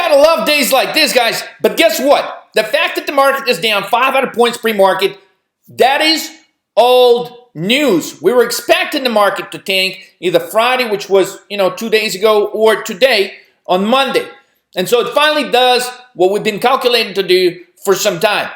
gotta love days like this, guys. But guess what? The fact that the market is down 500 points pre-market, that is old news. We were expecting the market to tank either Friday, which was 2 days ago, or today on Monday. And so it finally does what we've been calculating to do for some time.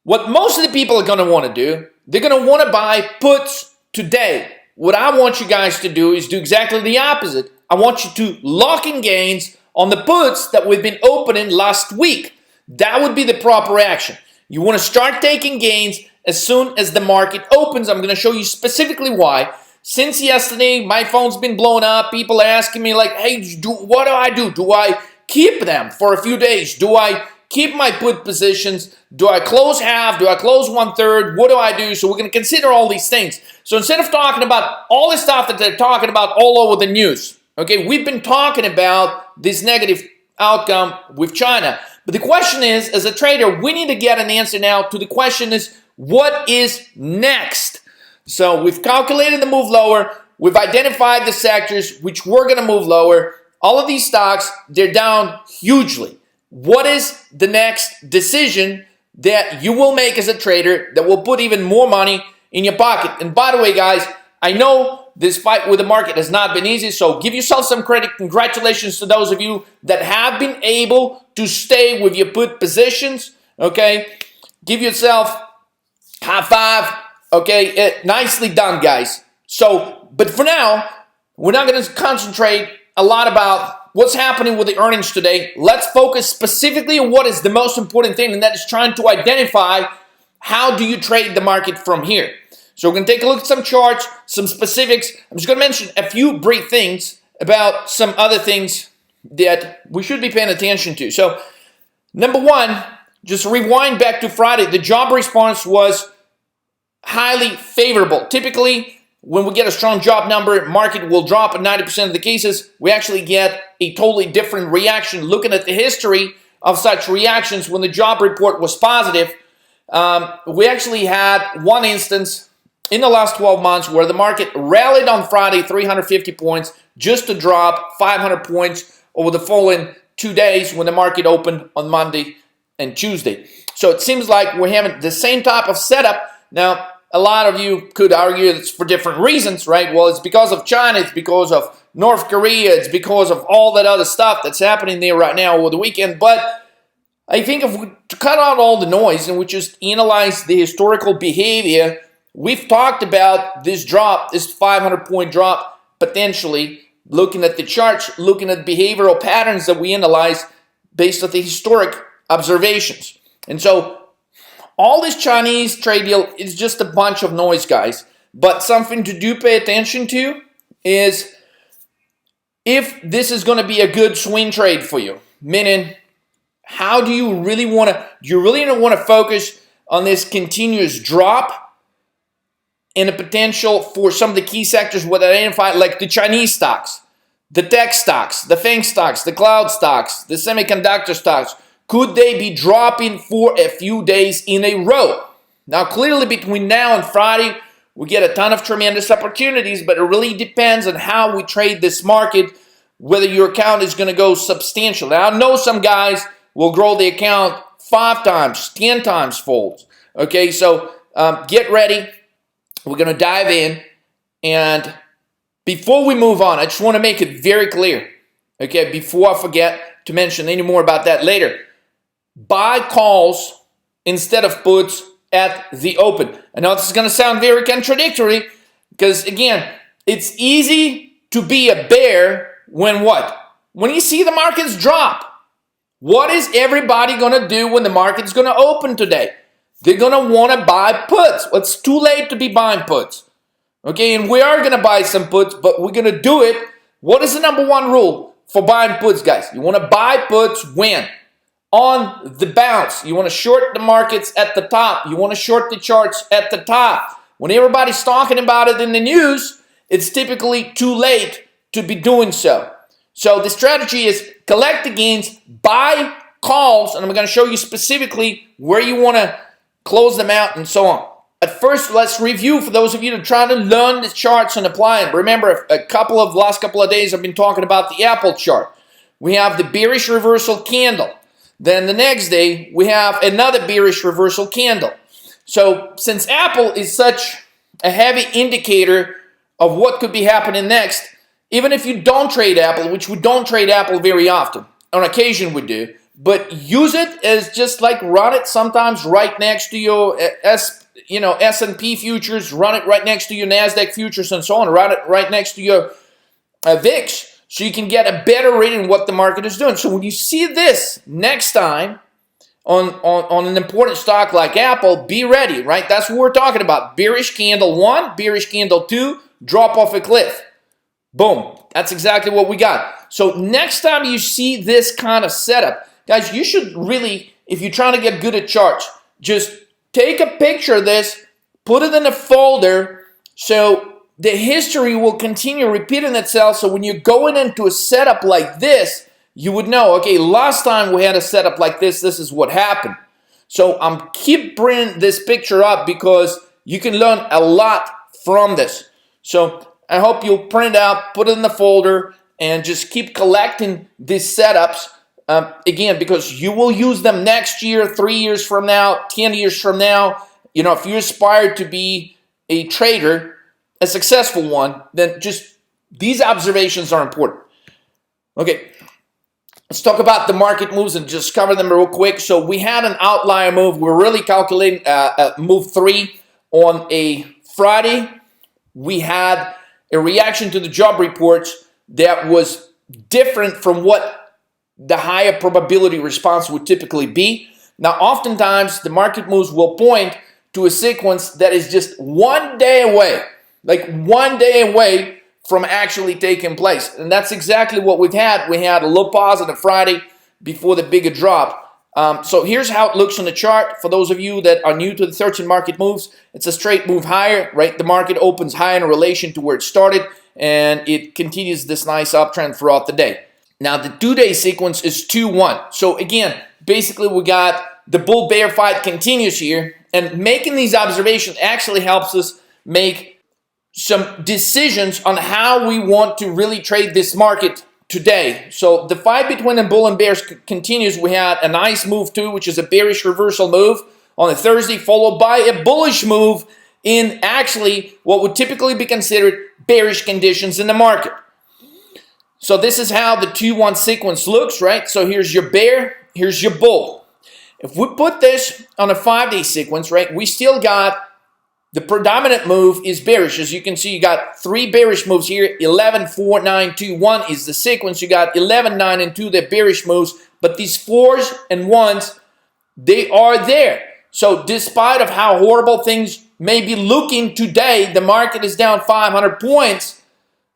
What most of the people are going to want to do, they're going to want to buy puts today. What I want you guys to do is do exactly the opposite. I want you to lock in gains on the puts that we've been opening last week. That would be the proper action. You want to start taking gains as soon as the market opens. I'm going to show you specifically why. Since yesterday, my phone's been blowing up. People are asking me like, hey, what do I do? Do I keep them for a few days? Do I keep my put positions? Do I close half? Do I close 1/3? What do I do? So we're going to consider all these things. So instead of talking about all the stuff that they're talking about all over the news, okay, we've been talking about this negative outcome with China. But the question is, as a trader, we need to get an answer now to the question is, what is next? So we've calculated the move lower. We've identified the sectors which we're going to move lower. All of these stocks, they're down hugely. What is the next decision that you will make as a trader that will put even more money in your pocket? And by the way, guys, I know this fight with the market has not been easy, so give yourself some credit. Congratulations to those of you that have been able to stay with your put positions, okay? Give yourself high five, okay? Nicely done, guys. So, but for now, we're not going to concentrate a lot about what's happening with the earnings today. Let's focus specifically on what is the most important thing, and that is trying to identify how do you trade the market from here. So we're going to take a look at some charts, some specifics. I'm just going to mention a few brief things about some other things that we should be paying attention to. So number one, just rewind back to Friday. The job response was highly favorable. Typically, when we get a strong job number, market will drop in 90% of the cases. We actually get a totally different reaction. Looking at the history of such reactions when the job report was positive, we actually had one instance in the last 12 months where the market rallied on Friday 350 points just to drop 500 points over the following 2 days when the market opened on Monday and Tuesday. So it seems like we're having the same type of setup. Now, a lot of you could argue it's for different reasons, right? Well, it's because of China, it's because of North Korea, it's because of all that other stuff that's happening there right now over the weekend. But I think if we cut out all the noise and we just analyze the historical behavior, we've talked about this drop, this 500-point drop, potentially looking at the charts, looking at behavioral patterns that we analyze based on the historic observations. And so all this Chinese trade deal is just a bunch of noise, guys. But something to do pay attention to is if this is going to be a good swing trade for you, meaning how do you really want to focus on this continuous drop and the potential for some of the key sectors with identified, like the Chinese stocks, the tech stocks, the FANG stocks, the cloud stocks, the semiconductor stocks? Could they be dropping for a few days in a row? Now, clearly between now and Friday, we get a ton of tremendous opportunities, but it really depends on how we trade this market, whether your account is going to go substantial. Now, I know some guys will grow the account 5 times, 10 times folds. Okay, so get ready. We're going to dive in. And before we move on, I just want to make it very clear, okay, before I forget to mention any more about that later. Buy calls instead of puts at the open. I know this is going to sound very contradictory because, again, it's easy to be a bear when what? When you see the markets drop. What is everybody going to do when the market's going to open today? They're going to want to buy puts. Well, it's too late to be buying puts. Okay, and we are going to buy some puts, but we're going to do it. What is the number one rule for buying puts, guys? You want to buy puts when? On the bounce. You want to short the markets at the top. You want to short the charts at the top. When everybody's talking about it in the news, it's typically too late to be doing so. So the strategy is collect the gains, buy calls, and I'm going to show you specifically where you want to close them out and so on. At first, let's review for those of you that are trying to learn the charts and apply them. Remember, last couple of days I've been talking about the Apple chart. we have the bearish reversal candle. Then the next day, we have another bearish reversal candle. So since Apple is such a heavy indicator of what could be happening next, even if you don't trade Apple, which we don't trade Apple very often, on occasion we do, but use it as just like run it sometimes right next to your S&P futures, run it right next to your NASDAQ futures and so on, run it right next to your VIX, so you can get a better reading of what the market is doing. So when you see this next time on an important stock like Apple, be ready, right? That's what we're talking about. Bearish candle 1, bearish candle 2, drop off a cliff. Boom. That's exactly what we got. So next time you see this kind of setup, guys, you should really, if you're trying to get good at charts, just take a picture of this, put it in a folder, so the history will continue repeating itself. So when you're going into a setup like this, you would know, okay, last time we had a setup like this, this is what happened. So I'm keep bringing this picture up because you can learn a lot from this. So I hope you'll print it out, put it in the folder, and just keep collecting these setups. Again, because you will use them next year, 3 years from now, 10 years from now. You know, if you aspire to be a trader, a successful one, then just these observations are important. Okay, let's talk about the market moves and just cover them real quick. So we had an outlier move. We're really calculating move 3 on a Friday. We had a reaction to the job reports that was different from what the higher probability response would typically be. Now, oftentimes, the market moves will point to a sequence that is just 1 day away, like 1 day away from actually taking place. And that's exactly what we've had. We had a low pause on the Friday before the bigger drop. So here's how it looks on the chart. For those of you that are new to the 13 market moves, it's a straight move higher, right? The market opens high in relation to where it started, and it continues this nice uptrend throughout the day. Now, the 2-day sequence is 2-1. So again, basically we got the bull-bear fight continues here, and making these observations actually helps us make some decisions on how we want to really trade this market today. So the fight between the bull and bears continues. We had a nice move too, which is a bearish reversal move on a Thursday, followed by a bullish move in actually what would typically be considered bearish conditions in the market. So this is how the 2-1 sequence looks, right? So here's your bear, here's your bull. If we put this on a 5-day sequence, right, we still got the predominant move is bearish. As you can see, you got 3 bearish moves here. 11, 4, 9, 2, 1 is the sequence. You got 11, 9, and 2, the bearish moves. But these 4s and 1s, they are there. So despite of how horrible things may be looking today, the market is down 500 points.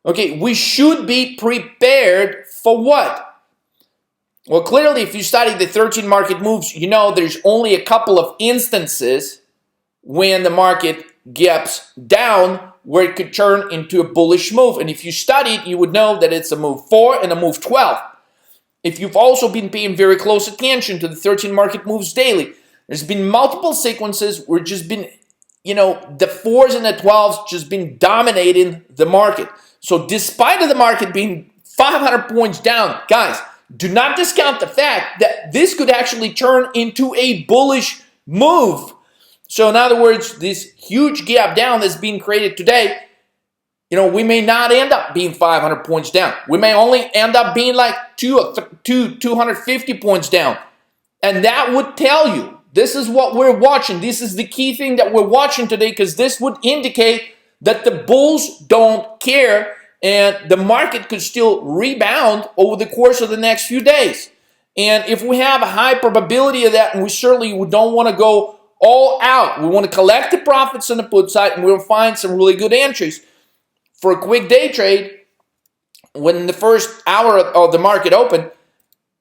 Okay, we should be prepared for what? Well, clearly, if you study the 13 market moves, you know there's only a couple of instances when the market gaps down where it could turn into a bullish move. And if you studied, you would know that it's a move 4 and a move 12. If you've also been paying very close attention to the 13 market moves daily, there's been multiple sequences where just been, you know, the 4s and the 12s just been dominating the market. So despite of the market being 500 points down, guys, do not discount the fact that this could actually turn into a bullish move. So in other words, this huge gap down that's being created today, you know, we may not end up being 500 points down. We may only end up being like 250 points down. And that would tell you, this is what we're watching. This is the key thing that we're watching today, because this would indicate that the bulls don't care and the market could still rebound over the course of the next few days. And if we have a high probability of that, and we certainly don't want to go all out, we want to collect the profits on the put side, and we'll find some really good entries for a quick day trade when the first hour of the market open.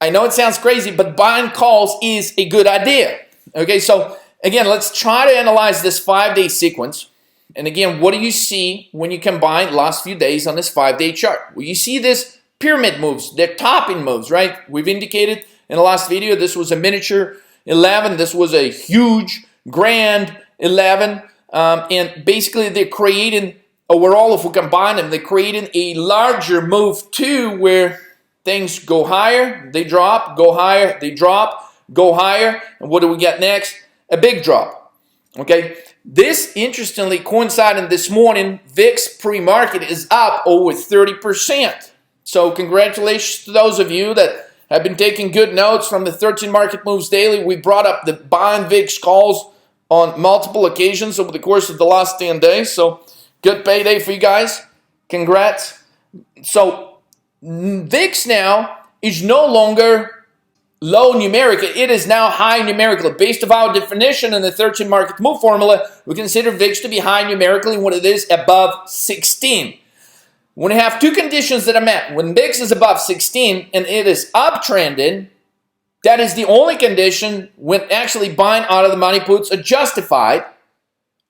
I know it sounds crazy, but buying calls is a good idea. Okay, so again, let's try to analyze this 5-day sequence. And again, what do you see when you combine the last few days on this 5-day chart? Well, you see this pyramid moves, they're topping moves, right? We've indicated in the last video, this was a miniature 11, this was a huge, grand 11, and basically they're creating, overall, if we combine them, they're creating a larger move too, where things go higher, they drop, go higher, they drop, go higher. And what do we get next? A big drop. Okay. This, interestingly, coinciding this morning, VIX pre-market is up over 30%. So congratulations to those of you that have been taking good notes from the 13 Market Moves Daily. We brought up the buying VIX calls on multiple occasions over the course of the last 10 days. So good payday for you guys. Congrats. So VIX now is no longer low numerically. It is now high numerically. Based on our definition in the 13 Market Move formula, we consider VIX to be high numerically when it is above 16. When you have two conditions that are met, when VIX is above 16 and it is uptrending, that is the only condition when actually buying out of the money puts are justified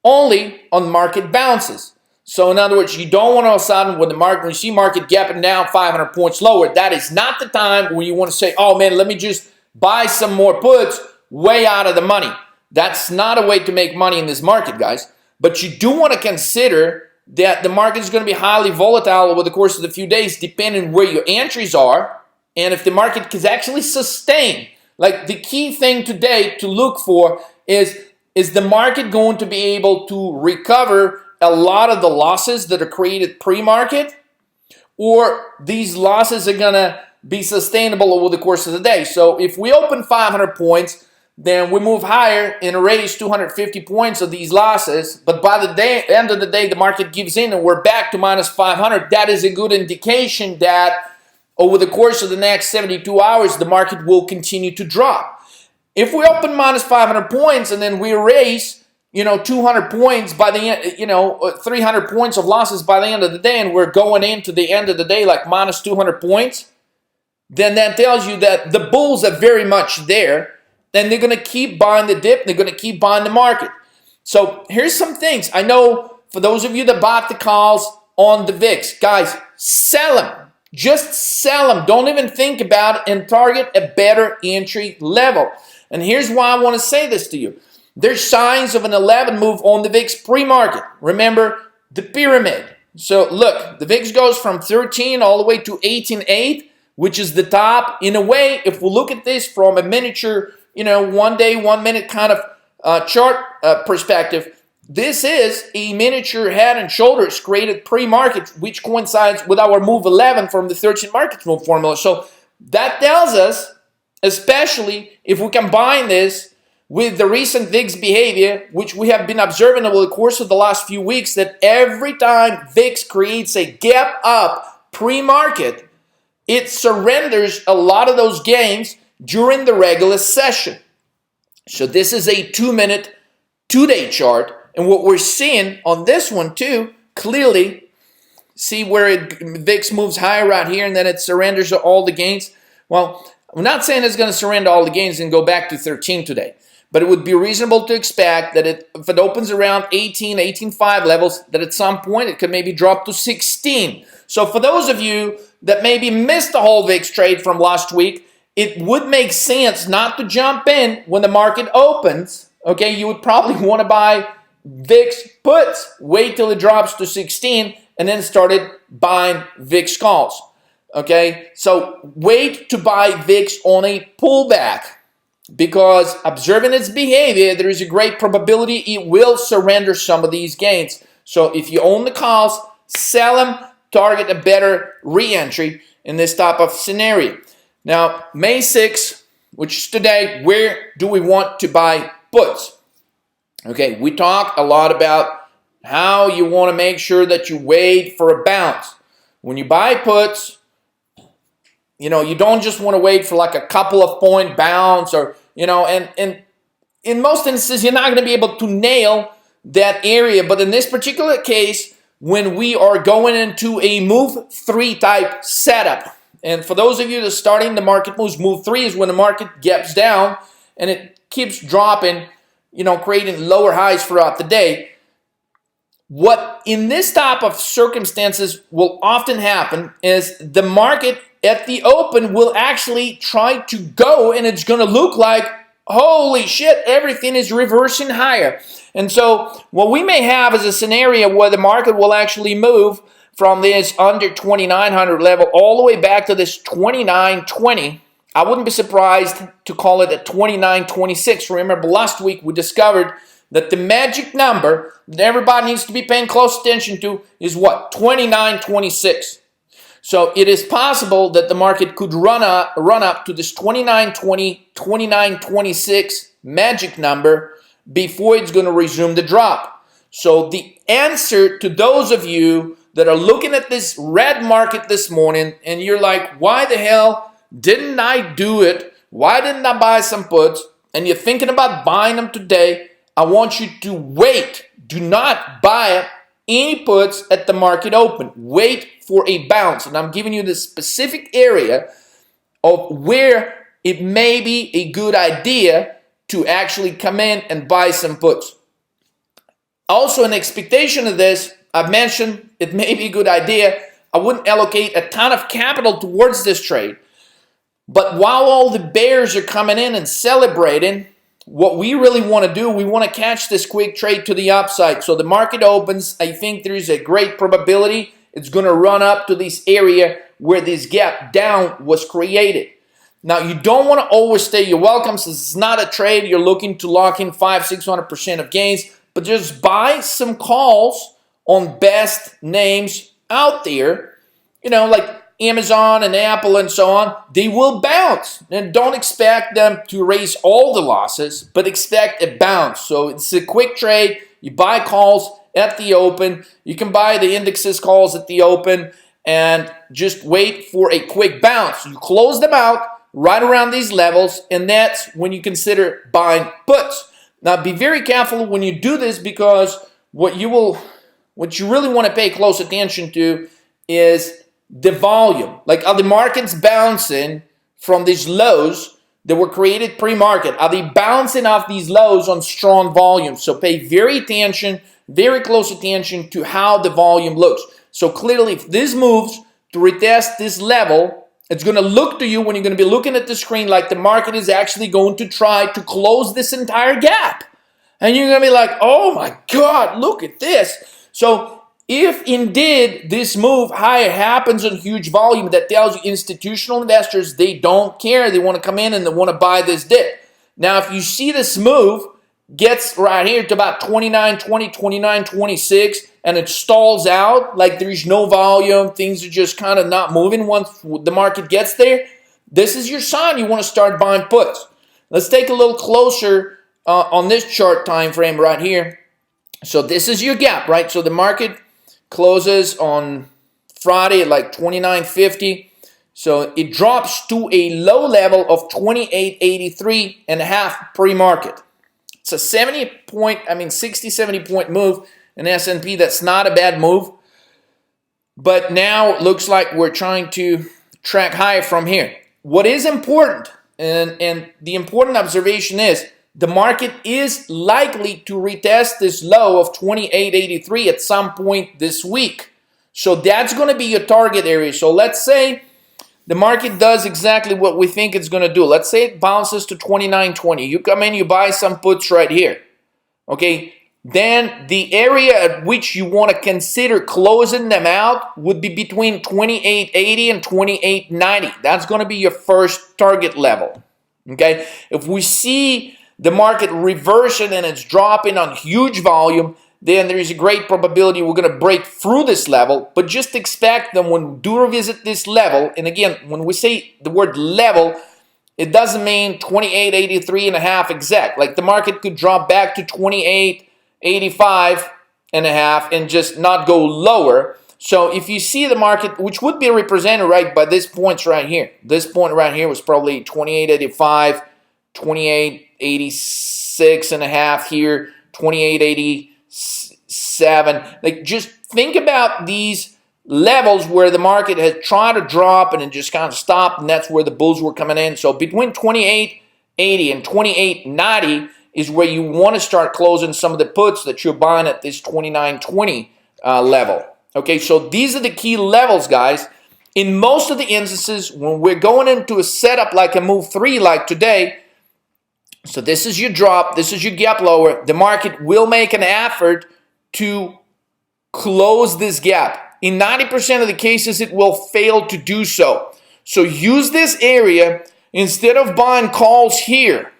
only on market bounces. So in other words, you don't want to all of a sudden when you see market gapping down 500 points lower, that is not the time when you want to say, oh man, let me just buy some more puts way out of the money. That's not a way to make money in this market, guys. But you do want to consider that the market is going to be highly volatile over the course of the few days, depending where your entries are, and if the market can actually sustain. Like the key thing today to look for is the market going to be able to recover a lot of the losses that are created pre-market, or these losses are going to be sustainable over the course of the day. So if we open 500 points, then we move higher and erase 250 points of these losses. But by the end of the day, the market gives in and we're back to minus 500. That is a good indication that over the course of the next 72 hours, the market will continue to drop. If we open minus 500 points and then we erase, 200 points by the end, 300 points of losses by the end of the day, and we're going into the end of the day like minus 200 points, then that tells you that the bulls are very much there. Then they're going to keep buying the dip. They're going to keep buying the market. So here's some things. I know for those of you that bought the calls on the VIX, guys, sell them. Just sell them. Don't even think about it and target a better entry level. And here's why I want to say this to you. There's signs of an 11 move on the VIX pre-market. Remember the pyramid. So look, the VIX goes from 13 all the way to 18.8, which is the top. In a way, if we look at this from a miniature 1 day, 1 minute kind of chart perspective, this is a miniature head and shoulders created pre-market, which coincides with our move 11 from the 13 Market Move formula. So that tells us, especially if we combine this with the recent VIX behavior, which we have been observing over the course of the last few weeks, that every time VIX creates a gap up pre-market, it surrenders a lot of those gains during the regular session. So this is a 2-minute, 2-day chart. And what we're seeing on this one too, clearly, see where VIX moves higher right here and then it surrenders all the gains. Well, I'm not saying it's going to surrender all the gains and go back to 13 today. But it would be reasonable to expect that if it opens around 18, 18.5 levels, that at some point it could maybe drop to 16. So for those of you that maybe missed the whole VIX trade from last week, it would make sense not to jump in when the market opens. Okay, you would probably want to buy VIX puts, wait till it drops to 16, and then started buying VIX calls. Okay, so wait to buy VIX on a pullback, because observing its behavior, there is a great probability it will surrender some of these gains. So if you own the calls, sell them, target a better re-entry in this type of scenario. Now, May 6th, which is today, where do we want to buy puts? Okay, we talk a lot about how you want to make sure that you wait for a bounce. When you buy puts, you don't just want to wait for like a couple of point bounce or, and in most instances, you're not going to be able to nail that area. But in this particular case, when we are going into a move 3 type setup, and for those of you that are starting the market moves, move 3 is when the market gaps down and it keeps dropping, creating lower highs throughout the day. What in this type of circumstances will often happen is the market at the open will actually try to go, and it's going to look like, holy shit, everything is reversing higher. And so what we may have is a scenario where the market will actually move from this under 2,900 level all the way back to this 2,920. I wouldn't be surprised to call it a 2,926. Remember, last week we discovered that the magic number that everybody needs to be paying close attention to is what? 2,926. So it is possible that the market could run up to this 2,920, 2,926 magic number before it's going to resume the drop. So the answer to those of you that are looking at this red market this morning and you're like, why the hell didn't I do it? Why didn't I buy some puts? And you're thinking about buying them today, I want you to wait. Do not buy any puts at the market open. Wait for a bounce. And I'm giving you the specific area of where it may be a good idea to actually come in and buy some puts. Also, in expectation of this, I've mentioned it may be a good idea. I wouldn't allocate a ton of capital towards this trade. But while all the bears are coming in and celebrating, what we really want to do, we want to catch this quick trade to the upside. So the market opens. I think there is a great probability it's going to run up to this area where this gap down was created. Now, you don't want to overstay your welcome, since it's not a trade. You're looking to lock in 500-600% of gains, but just buy some calls on best names out there, like Amazon and Apple and so on. They will bounce, and don't expect them to erase all the losses, but expect a bounce. So it's a quick trade. You buy calls at the open. You can buy the indexes calls at the open and just wait for a quick bounce. You close them out right around these levels, and that's when you consider buying puts. Now, be very careful when you do this, because what you really want to pay close attention to is the volume. Like, are the markets bouncing from these lows that were created pre-market? Are they bouncing off these lows on strong volume? So pay very close attention to how the volume looks. So clearly, if this moves to retest this level, it's going to look to you, when you're going to be looking at the screen, like the market is actually going to try to close this entire gap. And you're going to be like, oh my God, look at this. So if indeed this move higher happens on huge volume, that tells you institutional investors, they don't care. They want to come in and they want to buy this dip. Now, if you see this move gets right here to about 29.20, 29.26, and it stalls out, like there's no volume, things are just kind of not moving once the market gets there, this is your sign you want to start buying puts. Let's take a little closer on this chart time frame right here. So this is your gap, right? So the market closes on Friday at like 29.50. So it drops to a low level of 28.83 and a half pre-market. It's a 60, 70 point move in S&P. That's not a bad move. But now it looks like we're trying to track higher from here. What is important, and the important observation is, the market is likely to retest this low of 28.83 at some point this week. So that's going to be your target area. So let's say the market does exactly what we think it's going to do. Let's say it bounces to 29.20. You come in, you buy some puts right here. Okay, then the area at which you want to consider closing them out would be between 28.80 and 28.90. That's going to be your first target level. Okay, if we see the market reversing and it's dropping on huge volume, then there is a great probability we're going to break through this level. But just expect them when we do revisit this level. And again, when we say the word level, it doesn't mean 28.83 and a half exact. Like the market could drop back to 28.85 and a half and just not go lower. So if you see the market, which would be represented right by this points right here. This point right here was probably 28.85, 28.86 and a half here, 28.87. Like, just think about these levels where the market has tried to drop and it just kind of stopped, and that's where the bulls were coming in. So between 28.80 and 28.90 is where you want to start closing some of the puts that you're buying at this 29.20 level. Okay, so these are the key levels, guys. In most of the instances, when we're going into a setup like a move 3 like today, so this is your drop, this is your gap lower, the market will make an effort to close this gap. in 90% of the cases, it will fail to do so. So use this area instead of buying calls here,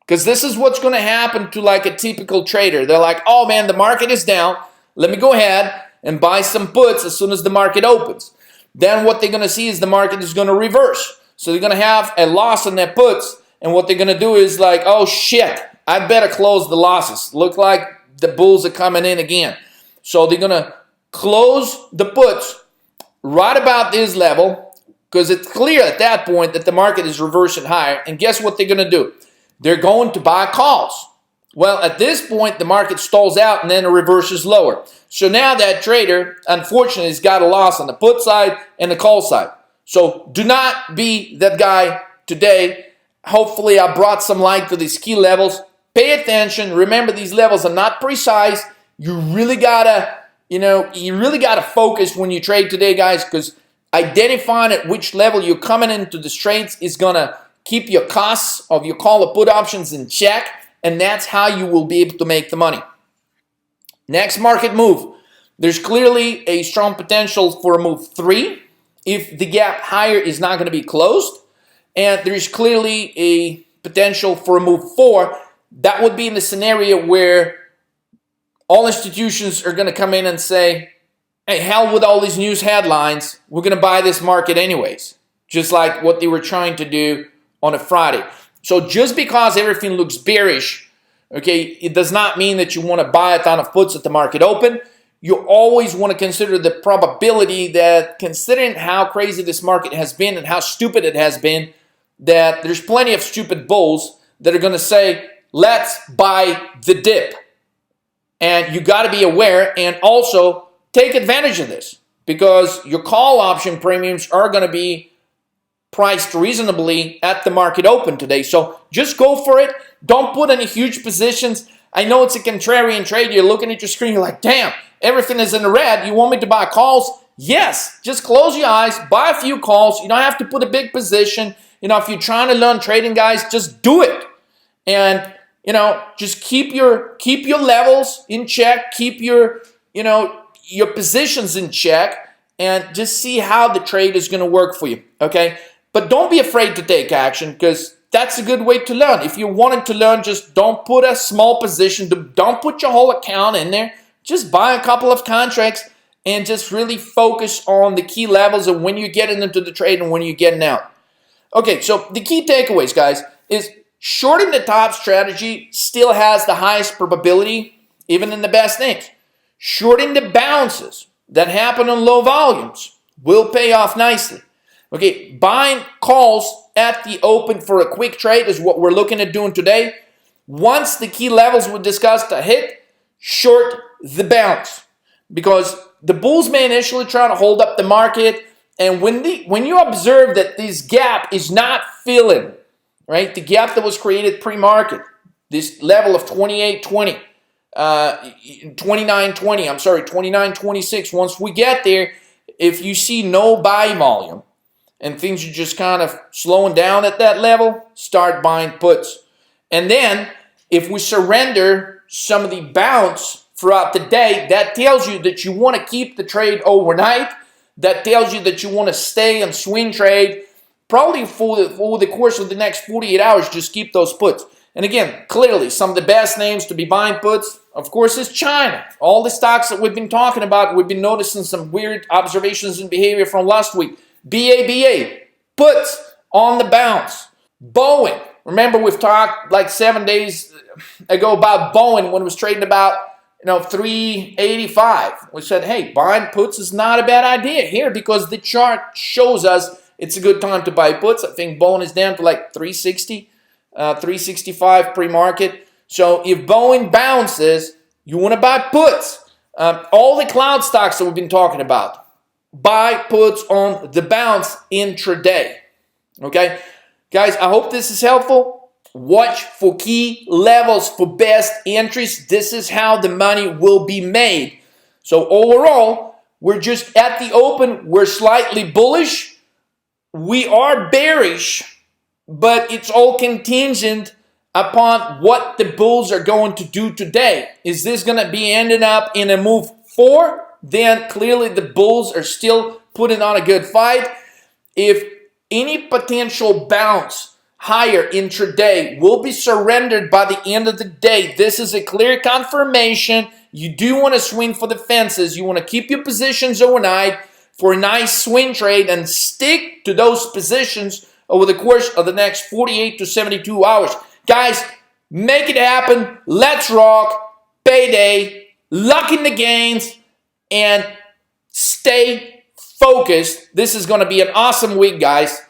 because this is what's going to happen to like a typical trader. They're like, oh man, the market is down. Let me go ahead and buy some puts as soon as the market opens. Then what they're going to see is the market is going to reverse. So they're going to have a loss on their puts. And what they're going to do is like, oh shit, I better close the losses. Look like the bulls are coming in again. So they're going to close the puts right about this level, because it's clear at that point that the market is reversing higher. And guess what they're going to do? They're going to buy calls. Well, at this point, the market stalls out and then it reverses lower. So now that trader, unfortunately, has got a loss on the put side and the call side. So do not be that guy today. Hopefully, I brought some light to these key levels. Pay attention. Remember, these levels are not precise. You really gotta, focus when you trade today, guys, because identifying at which level you're coming into the trades is gonna keep your costs of your call or put options in check, and that's how you will be able to make the money. Next market move. There's clearly a strong potential for a move 3 if the gap higher is not going to be closed. And there's clearly a potential for a move 4. That would be in the scenario where all institutions are going to come in and say, hey, hell with all these news headlines. We're going to buy this market anyways. Just like what they were trying to do on a Friday. So just because everything looks bearish, okay, it does not mean that you want to buy a ton of puts at the market open. You always want to consider the probability that, considering how crazy this market has been and how stupid it has been, that there's plenty of stupid bulls that are going to say, let's buy the dip. And you got to be aware and also take advantage of this, because your call option premiums are going to be priced reasonably at the market open today. So just go for it. Don't put any huge positions. I know it's a contrarian trade. You're looking at your screen. You're like, damn, everything is in the red. You want me to buy calls? Yes. Just close your eyes. Buy a few calls. You don't have to put a big position. If you're trying to learn trading, guys, just do it. And, just keep your levels in check. Keep your positions in check. And just see how the trade is going to work for you. Okay? But don't be afraid to take action, because that's a good way to learn. If you wanted to learn, just don't put a small position. Don't put your whole account in there. Just buy a couple of contracts and just really focus on the key levels of when you're getting into the trade and when you're getting out. Okay, so the key takeaways, guys, is shorting the top strategy still has the highest probability, even in the best names. Shorting the bounces that happen on low volumes will pay off nicely. Okay, buying calls at the open for a quick trade is what we're looking at doing today. Once the key levels we discussed are hit, short the bounce, because the bulls may initially try to hold up the market, and when you observe that this gap is not filling, right, the gap that was created pre-market, this level of 28.20, 29.26, once we get there, if you see no buy volume, and things are just kind of slowing down at that level, start buying puts. And then, if we surrender some of the bounce throughout the day, that tells you that you want to keep the trade overnight. That tells you that you want to stay and swing trade. Probably for the course of the next 48 hours, just keep those puts. And again, clearly, some of the best names to be buying puts, of course, is China. All the stocks that we've been talking about, we've been noticing some weird observations and behavior from last week. BABA, puts on the bounce. Boeing, remember we've talked like 7 days ago about Boeing when it was trading about 385. We said, hey, buying puts is not a bad idea here, because the chart shows us it's a good time to buy puts. I think Boeing is down to like 360, 365 pre-market. So if Boeing bounces, you want to buy puts. All the cloud stocks that we've been talking about, buy puts on the bounce intraday. Okay? Guys, I hope this is helpful. Watch for key levels for best entries. This is how the money will be made. So overall, we're just at the open. We're slightly bullish. We are bearish, but it's all contingent upon what the bulls are going to do today. Is this going to be ending up in a move 4, then clearly the bulls are still putting on a good fight. If any potential bounce higher intraday will be surrendered by the end of the day, this is a clear confirmation. You do want to swing for the fences. You want to keep your positions overnight for a nice swing trade and stick to those positions over the course of the next 48 to 72 hours. Guys, make it happen. Let's rock. Payday. Luck in the gains. And stay focused. This is going to be an awesome week, guys.